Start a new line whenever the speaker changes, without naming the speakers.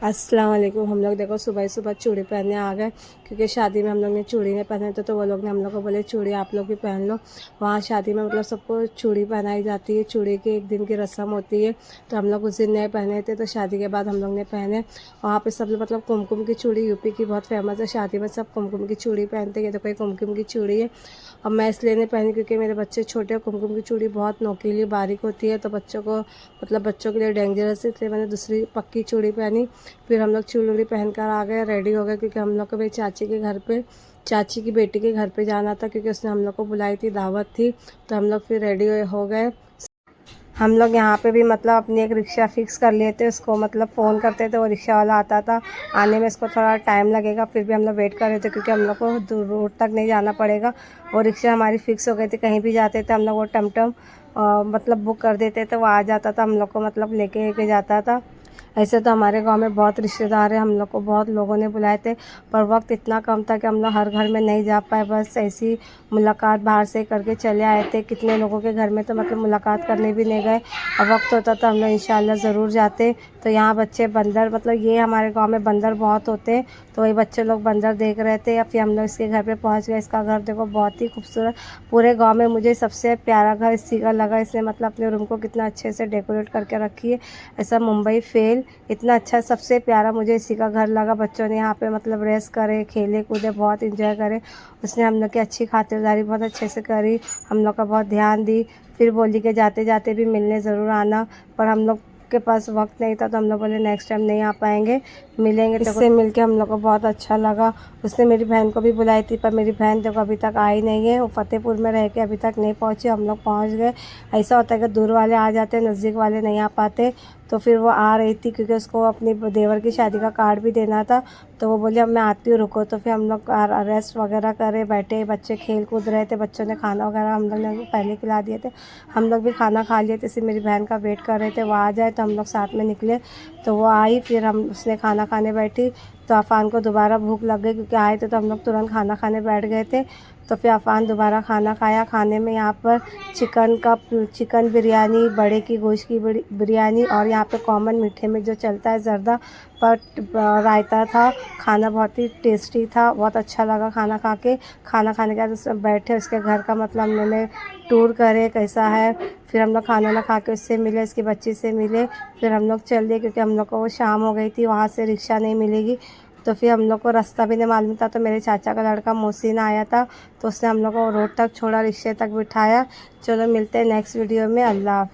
अस्सलाम वालेकुम। हम लोग देखो सुबह सुबह चूड़ी पहनने आ गए, क्योंकि शादी में हम लोग ने चूड़ी नहीं पहने थे, तो वो लोग ने हम लोग को बोले चूड़ी आप लोग भी पहन लो। वहाँ शादी में मतलब सबको चूड़ी पहनाई जाती है, चूड़ी की एक दिन की रस्म होती है। तो हम लोग उस दिन नहीं पहने थे, तो शादी के बाद हम लोग ने पहने। वहाँ पे सब लोग मतलब कुमकुम की चूड़ी यूपी की बहुत फेमस है, शादी में सब कुमकुम की चूड़ी पहनते हैं। ये तो कोई कुमकुम की चूड़ी है। अब मैं इसलिए नहीं पहनी क्योंकि मेरे बच्चे छोटे, कुमकुम की चूड़ी बहुत नोकीली बारीक होती है, तो बच्चों को मतलब बच्चों के लिए डेंजरस है, इसलिए मैंने दूसरी पक्की चूड़ी पहनी। फिर हम लोग चूड़ी पहन कर आ गए, रेडी हो गए, क्योंकि हम लोग को भाई चाची के घर पे, चाची की बेटी के घर पे जाना था, क्योंकि उसने हम लोग को बुलाई थी, दावत थी। तो हम लोग फिर रेडी हो गए। हम लोग यहाँ पे भी मतलब अपनी एक रिक्शा फ़िक्स कर लिए थे, उसको मतलब फ़ोन करते थे, वो रिक्शा वाला आता था। आने में इसको थोड़ा टाइम लगेगा, फिर भी हम लोग वेट कर रहे थे, क्योंकि हम लोग को दूर रोड तक नहीं जाना पड़ेगा। वो रिक्शा हमारी फ़िक्स हो गई थी, कहीं भी जाते थे हम लोग वो टमटम मतलब बुक कर देते थे, वो आ जाता था, हम लोग को मतलब लेके जाता था। ऐसे तो हमारे गांव में बहुत रिश्तेदार हैं, हम लोग को बहुत लोगों ने बुलाए थे, पर वक्त इतना कम था कि हम लोग हर घर में नहीं जा पाए। बस ऐसी मुलाकात बाहर से करके चले आए थे। कितने लोगों के घर में तो मतलब मुलाकात करने भी नहीं गए, और वक्त होता तो हम लोग इंशाल्लाह ज़रूर जाते। तो यहाँ बच्चे बंदर, मतलब ये हमारे गांव में बंदर बहुत होते हैं, तो वही बच्चे लोग बंदर देख रहे थे। या फिर हम लोग इसके घर पे पहुँच गए। इसका घर देखो बहुत ही खूबसूरत, पूरे गाँव में मुझे सबसे प्यारा घर इसी का लगा। इसने मतलब अपने रूम को कितना अच्छे से डेकोरेट करके रखी है। ऐसा मुंबई फेल इतना अच्छा, सबसे प्यारा मुझे इसी का घर लगा। बच्चों ने यहाँ पे मतलब रेस्ट करे, खेले कूदे, बहुत इंजॉय करे। उसने हम लोग की अच्छी खातिरदारी बहुत अच्छे से करी, हम लोग का बहुत ध्यान दी। फिर बोली कि जाते जाते भी मिलने ज़रूर आना, पर हम लोग के पास वक्त नहीं था, तो हम लोग बोले नेक्स्ट टाइम नहीं आ पाएंगे, मिलेंगे। तो इससे मिलके हम लोग को बहुत अच्छा लगा। उसने मेरी बहन को भी बुलाई थी, पर मेरी बहन देखो अभी तक आई नहीं है, वो फ़तेहपुर में रह के अभी तक नहीं पहुँची। हम लोग पहुँच गए। ऐसा होता है कि दूर वाले आ जाते हैं, नज़दीक वाले नहीं आ पाते। तो फिर वो आ रही थी, क्योंकि उसको अपनी देवर की शादी का कार्ड भी देना था। तो वो बोली अब मैं आती हूँ, रुको। तो फिर हम लोग रेस्ट वगैरह करे बैठे, बच्चे खेल कूद रहे थे, बच्चों ने खाना वगैरह हम लोग ने उनको पहले खिला दिए थे। हम लोग भी खाना खा लिए थे, इसलिए मेरी बहन का वेट कर रहे थे, वो आ जाए तो हम लोग साथ में निकले। तो वो आई, फिर हम उसने खाना खाने बैठी। तो अफ़ान को दोबारा भूख लग गई, क्योंकि आए थे तो हम लोग तुरंत खाना खाने बैठ गए थे। तो फिर अफ़ान दोबारा खाना खाया। खाने में यहाँ पर चिकन बिरयानी, बड़े की गोश्त की बिरयानी, और यहाँ पे कॉमन मीठे में जो चलता है ज़र्दा, पर रायता था। खाना बहुत ही टेस्टी था, बहुत अच्छा लगा खाना खा के। खाना खाने के बाद उसमें बैठे, उसके घर का मतलब हम लोगों ने टूर करे कैसा है। फिर हम लोग खाना ना खा के उससे मिले, उसकी बच्ची से मिले। फिर हम लोग चल दिए, क्योंकि हम लोग को वो शाम हो गई थी, वहाँ से रिक्शा नहीं मिलेगी। तो फिर हम लोग को रास्ता भी नहीं मालूम था, तो मेरे चाचा का लड़का मोहसिन आया था, तो उसने हम लोग को रोड तक छोड़ा, रिक्शे तक बिठाया। चलो मिलते हैं नेक्स्ट वीडियो में। अल्लाह हाफ़िज़।